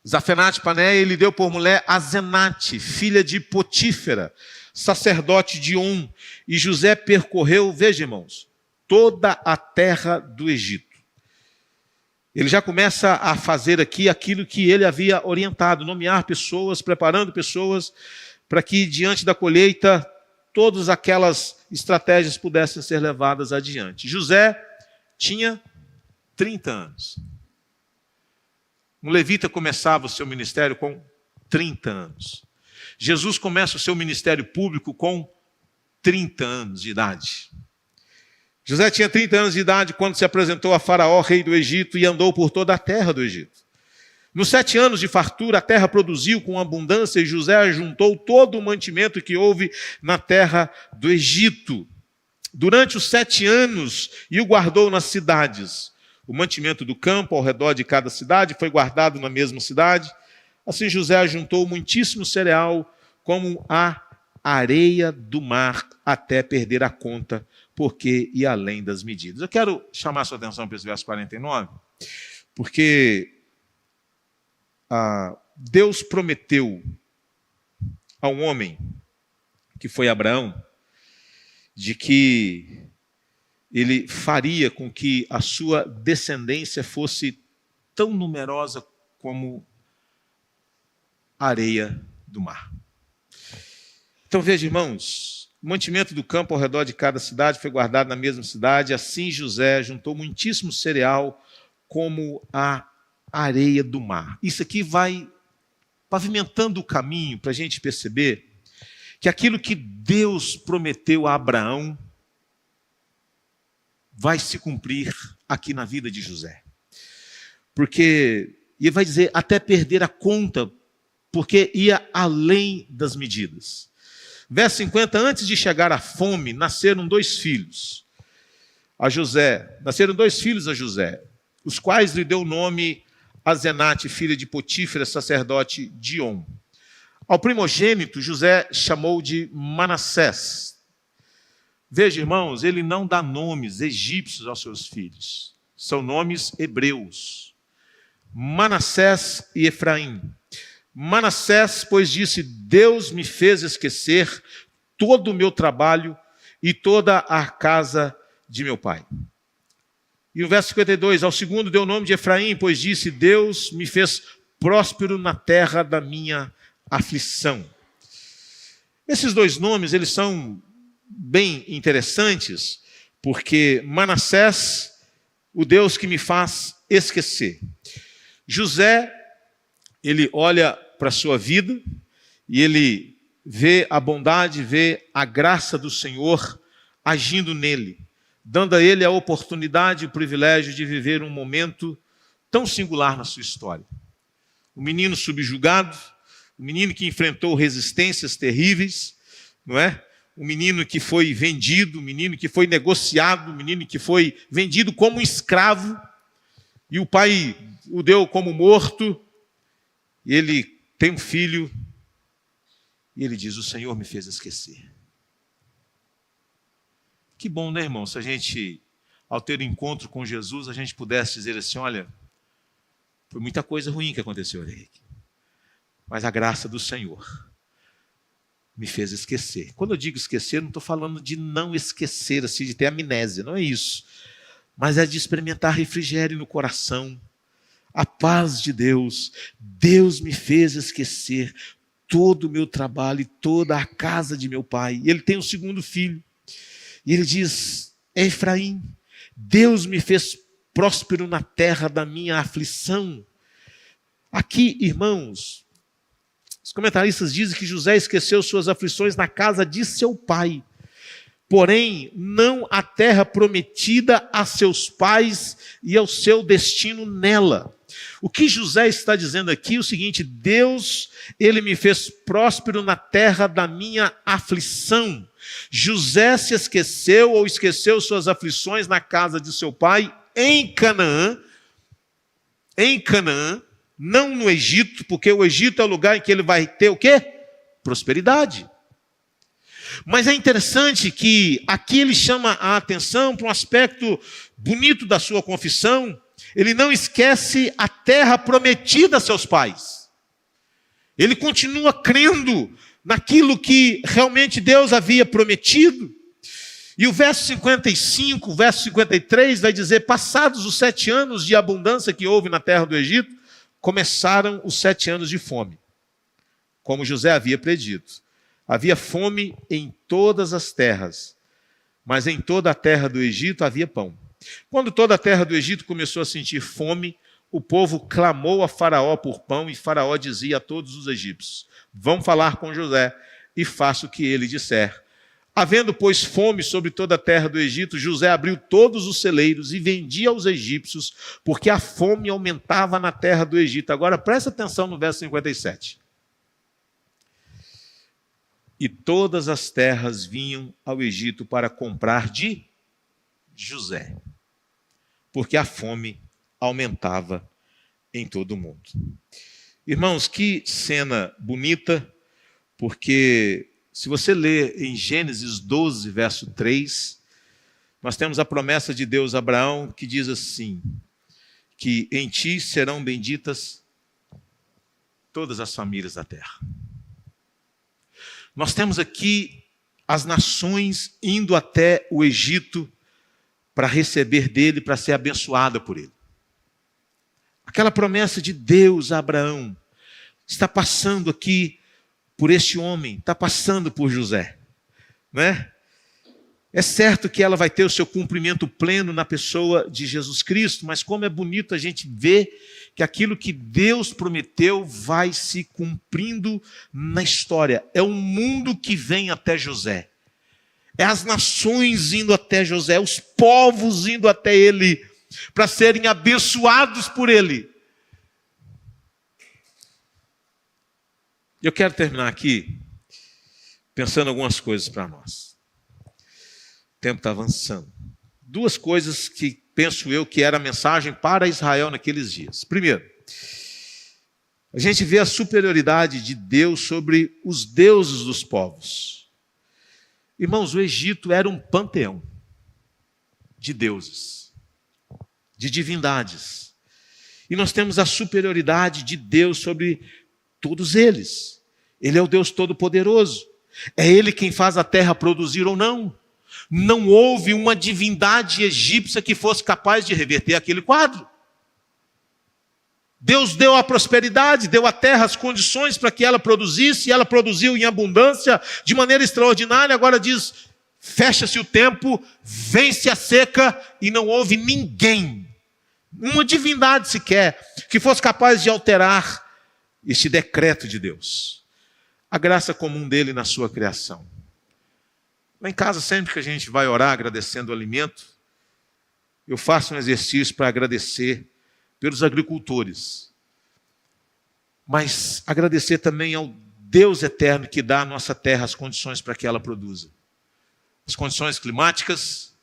Zafenate-Paneia, ele deu por mulher Azenate, filha de Potífera, sacerdote de On. E José percorreu, veja, irmãos, toda a terra do Egito. Ele já começa a fazer aqui aquilo que ele havia orientado, nomear pessoas, preparando pessoas, para que diante da colheita todas aquelas estratégias pudessem ser levadas adiante. José tinha 30 anos. Um levita começava o seu ministério com 30 anos. Jesus começa o seu ministério público com 30 anos de idade. José tinha 30 anos de idade quando se apresentou a Faraó, rei do Egito, e andou por toda a terra do Egito. Nos 7 anos de fartura, a terra produziu com abundância, e José ajuntou todo o mantimento que houve na terra do Egito. Durante os 7 anos, e o guardou nas cidades. O mantimento do campo ao redor de cada cidade foi guardado na mesma cidade. Assim José ajuntou muitíssimo cereal, como a areia do mar, até perder a conta, porque ia além das medidas. Eu quero chamar a sua atenção para esse verso 49, porque Deus prometeu a um homem, que foi Abraão, de que ele faria com que a sua descendência fosse tão numerosa como a areia do mar. Então veja, irmãos, o mantimento do campo ao redor de cada cidade foi guardado na mesma cidade. Assim José juntou muitíssimo cereal como a areia do mar. Isso aqui vai pavimentando o caminho para a gente perceber que aquilo que Deus prometeu a Abraão vai se cumprir aqui na vida de José. Porque, e ele vai dizer, até perder a conta, porque ia além das medidas. Verso 50, antes de chegar à fome, nasceram 2 filhos a José. Nasceram 2 filhos a José, os quais lhe deu o nome Azenate, filha de Potífera, sacerdote de On. Ao primogênito, José chamou de Manassés. Veja, irmãos, ele não dá nomes egípcios aos seus filhos. São nomes hebreus. Manassés e Efraim. Manassés, pois disse: Deus me fez esquecer todo o meu trabalho e toda a casa de meu pai. E o verso 52, ao segundo deu o nome de Efraim, pois disse, Deus me fez próspero na terra da minha aflição. Esses dois nomes, eles são bem interessantes, porque Manassés, o Deus que me faz esquecer. José, ele olha para a sua vida e ele vê a bondade, vê a graça do Senhor agindo nele, dando a ele a oportunidade e o privilégio de viver um momento tão singular na sua história. O menino subjugado, o menino que enfrentou resistências terríveis, não é? O menino que foi vendido, o menino que foi negociado, o menino que foi vendido como escravo, e o pai o deu como morto, e ele tem um filho, e ele diz, o Senhor me fez esquecer. Que bom, né, irmão, se a gente, ao ter um encontro com Jesus, a gente pudesse dizer assim, olha, foi muita coisa ruim que aconteceu, Henrique, mas a graça do Senhor me fez esquecer. Quando eu digo esquecer, não estou falando de não esquecer, assim, de ter amnésia, não é isso. Mas é de experimentar refrigério no coração, a paz de Deus. Deus me fez esquecer todo o meu trabalho e toda a casa de meu pai. E ele tem um segundo filho. E ele diz, Efraim, Deus me fez próspero na terra da minha aflição. Aqui, irmãos, os comentaristas dizem que José esqueceu suas aflições na casa de seu pai, porém não a terra prometida a seus pais e ao seu destino nela. O que José está dizendo aqui é o seguinte, Deus, ele me fez próspero na terra da minha aflição. José se esqueceu ou esqueceu suas aflições na casa de seu pai em Canaã, não no Egito, porque o Egito é o lugar em que ele vai ter o quê? Prosperidade. Mas é interessante que aqui ele chama a atenção para um aspecto bonito da sua confissão. Ele não esquece a terra prometida a seus pais. Ele continua crendo naquilo que realmente Deus havia prometido. E o verso 55, o verso 53 vai dizer, passados os 7 anos de abundância que houve na terra do Egito, começaram os 7 anos de fome, como José havia predito. Havia fome em todas as terras, mas em toda a terra do Egito havia pão. Quando toda a terra do Egito começou a sentir fome, o povo clamou a Faraó por pão, e Faraó dizia a todos os egípcios, vão falar com José e faça o que ele disser. Havendo, pois, fome sobre toda a terra do Egito, José abriu todos os celeiros e vendia aos egípcios, porque a fome aumentava na terra do Egito. Agora, presta atenção no verso 57. E todas as terras vinham ao Egito para comprar de José, porque a fome aumentava em todo o mundo. Irmãos, que cena bonita, porque se você ler em Gênesis 12, verso 3, nós temos a promessa de Deus a Abraão, que diz assim, que em ti serão benditas todas as famílias da terra. Nós temos aqui as nações indo até o Egito para receber dele, para ser abençoada por ele. Aquela promessa de Deus a Abraão está passando aqui por este homem, está passando por José, né? É certo que ela vai ter o seu cumprimento pleno na pessoa de Jesus Cristo, mas como é bonito a gente ver que aquilo que Deus prometeu vai se cumprindo na história. É o mundo que vem até José, é as nações indo até José, os povos indo até ele, para serem abençoados por ele. Eu quero terminar aqui pensando algumas coisas para nós. O tempo está avançando. 2 coisas que penso eu que era a mensagem para Israel naqueles dias. Primeiro, a gente vê a superioridade de Deus sobre os deuses dos povos. Irmãos, o Egito era um panteão de deuses, de divindades. E nós temos a superioridade de Deus sobre todos eles. Ele é o Deus Todo-Poderoso. É Ele quem faz a terra produzir ou não. Não houve uma divindade egípcia que fosse capaz de reverter aquele quadro. Deus deu a prosperidade, deu à terra as condições para que ela produzisse, e ela produziu em abundância, de maneira extraordinária. Agora diz, fecha-se o tempo, vence a seca, e não houve ninguém, uma divindade sequer, que fosse capaz de alterar este decreto de Deus. A graça comum dele na sua criação. Lá em casa, sempre que a gente vai orar agradecendo o alimento, eu faço um exercício para agradecer pelos agricultores, mas agradecer também ao Deus eterno que dá à nossa terra as condições para que ela produza. As condições climáticas,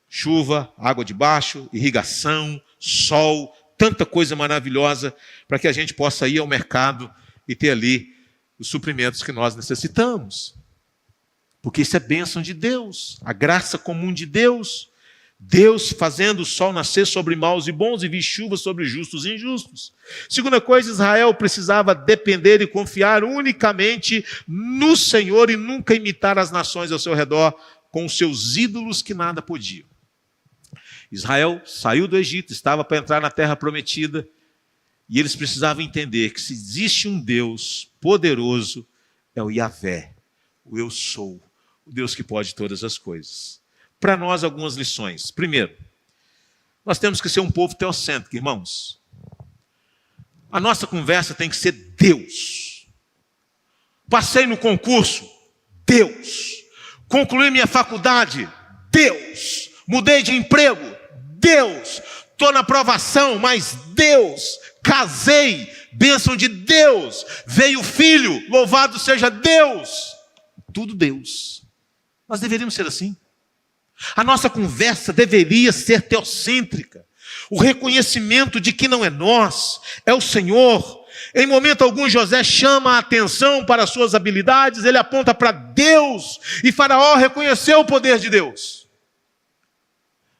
chuva, água de baixo, irrigação, sol, tanta coisa maravilhosa para que a gente possa ir ao mercado e ter ali os suprimentos que nós necessitamos. Porque isso é bênção de Deus, a graça comum de Deus. Deus fazendo o sol nascer sobre maus e bons e vir chuva sobre justos e injustos. Segunda coisa, Israel precisava depender e confiar unicamente no Senhor e nunca imitar as nações ao seu redor com os seus ídolos que nada podiam. Israel saiu do Egito, estava para entrar na terra prometida, e eles precisavam entender que se existe um Deus poderoso, é o Yahvé, o Eu Sou, o Deus que pode todas as coisas. Para nós, algumas lições. Primeiro, nós temos que ser um povo teocêntrico, irmãos. A nossa conversa tem que ser Deus. Passei no concurso, Deus. Concluí minha faculdade, Deus. Mudei de emprego, Deus. Estou na aprovação, mas Deus. Casei, bênção de Deus. Veio o filho, louvado seja Deus. Tudo Deus. Nós deveríamos ser assim. A nossa conversa deveria ser teocêntrica. O reconhecimento de que não é nós, é o Senhor. Em momento algum, José chama a atenção para as suas habilidades, ele aponta para Deus, e Faraó reconheceu o poder de Deus.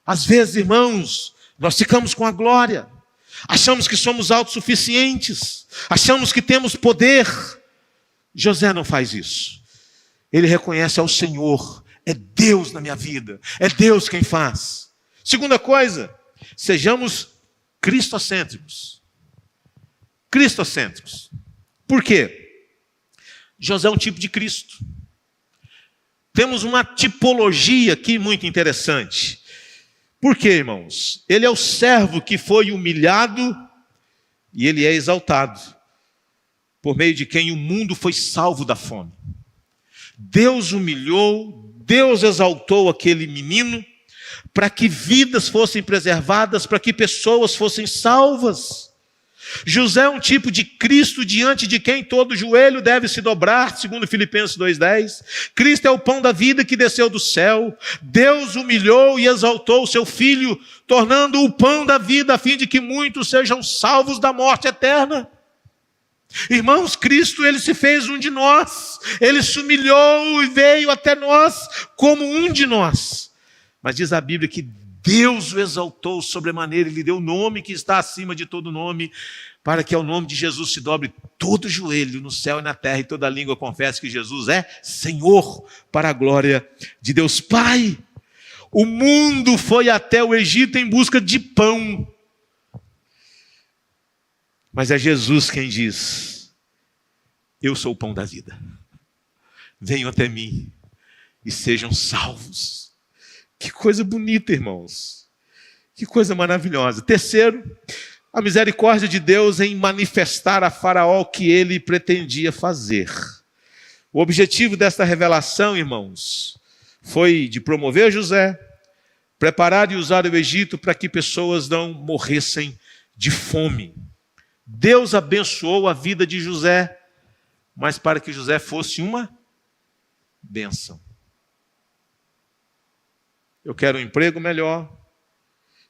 Às vezes, irmãos, nós ficamos com a glória, achamos que somos autossuficientes, achamos que temos poder. José não faz isso. Ele reconhece ao Senhor. É Deus na minha vida. É Deus quem faz. Segunda coisa, sejamos cristocêntricos. Cristocêntricos. Por quê? José é um tipo de Cristo. Temos uma tipologia aqui muito interessante. Por quê, irmãos? Ele é o servo que foi humilhado e ele é exaltado, por meio de quem o mundo foi salvo da fome. Deus humilhou, Deus exaltou aquele menino para que vidas fossem preservadas, para que pessoas fossem salvas. José é um tipo de Cristo diante de quem todo joelho deve se dobrar, segundo Filipenses 2,10. Cristo é o pão da vida que desceu do céu. Deus humilhou e exaltou o seu Filho, tornando-o o pão da vida, a fim de que muitos sejam salvos da morte eterna. Irmãos, Cristo, ele se fez um de nós, ele se humilhou e veio até nós como um de nós. Mas diz a Bíblia que Deus o exaltou sobremaneira, ele lhe deu o nome que está acima de todo nome, para que ao nome de Jesus se dobre todo joelho no céu e na terra, e toda língua confesse que Jesus é Senhor, para a glória de Deus Pai. O mundo foi até o Egito em busca de pão. Mas é Jesus quem diz: eu sou o pão da vida. Venham até mim e sejam salvos. Que coisa bonita, irmãos. Que coisa maravilhosa. Terceiro, a misericórdia de Deus em manifestar a Faraó o que ele pretendia fazer. O objetivo desta revelação, irmãos, foi de promover José, preparar e usar o Egito para que pessoas não morressem de fome. Deus abençoou a vida de José, mas para que José fosse uma bênção. Eu quero um emprego melhor,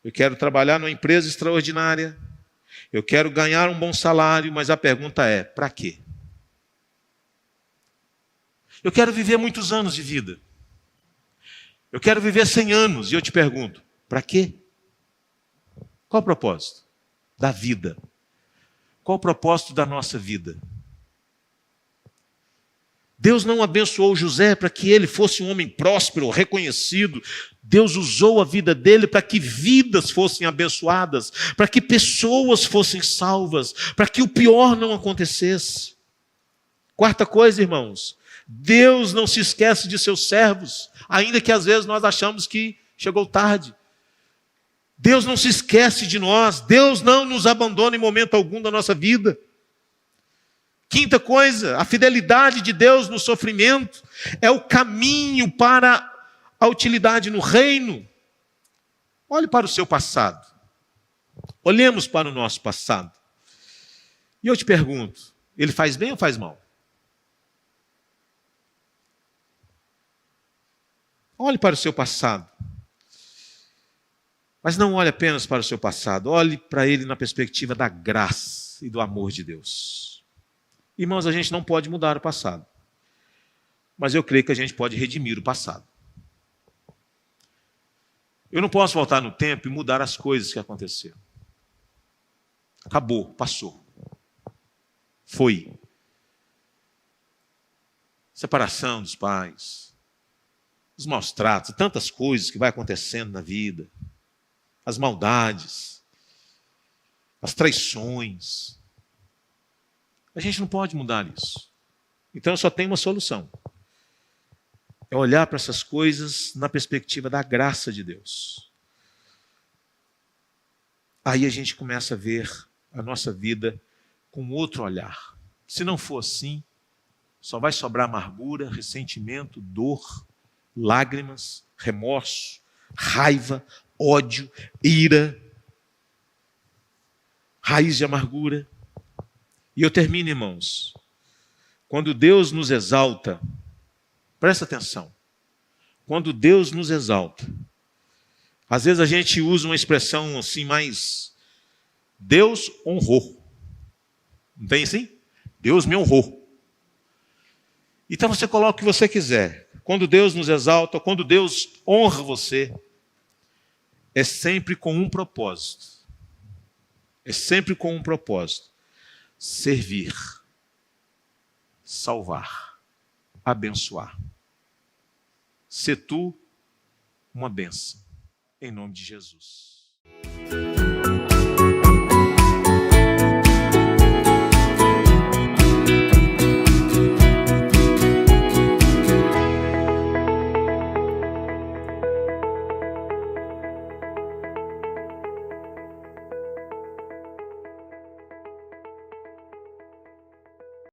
eu quero trabalhar numa empresa extraordinária, eu quero ganhar um bom salário, mas a pergunta é, para quê? Eu quero viver muitos anos de vida. Eu quero viver 100 anos, e eu te pergunto, para quê? Qual o propósito da vida? Qual o propósito da nossa vida? Deus não abençoou José para que ele fosse um homem próspero, reconhecido. Deus usou a vida dele para que vidas fossem abençoadas, para que pessoas fossem salvas, para que o pior não acontecesse. Quarta coisa, irmãos, Deus não se esquece de seus servos, ainda que às vezes nós achamos que chegou tarde. Deus não se esquece de nós, Deus não nos abandona em momento algum da nossa vida. Quinta coisa, a fidelidade de Deus no sofrimento é o caminho para a utilidade no reino. Olhe para o seu passado. Olhemos para o nosso passado. E eu te pergunto, ele faz bem ou faz mal? Olhe para o seu passado. Mas não olhe apenas para o seu passado, olhe para ele na perspectiva da graça e do amor de Deus. Irmãos, a gente não pode mudar o passado, mas eu creio que a gente pode redimir o passado. Eu não posso voltar no tempo e mudar as coisas que aconteceram. Acabou, passou. Foi. Separação dos pais, os maus tratos, tantas coisas que vai acontecendo na vida, as maldades, as traições. A gente não pode mudar isso. Então só tem uma solução. É olhar para essas coisas na perspectiva da graça de Deus. Aí a gente começa a ver a nossa vida com outro olhar. Se não for assim, só vai sobrar amargura, ressentimento, dor, lágrimas, remorso, raiva, ódio, ira, raiz de amargura. E eu termino, irmãos. Quando Deus nos exalta, presta atenção. Quando Deus nos exalta, às vezes a gente usa uma expressão assim mais, Deus honrou. Não tem assim? Deus me honrou. Então você coloca o que você quiser. Quando Deus nos exalta, quando Deus honra você, é sempre com um propósito. É sempre com um propósito. Servir, salvar, abençoar. Ser tu uma bênção, em nome de Jesus.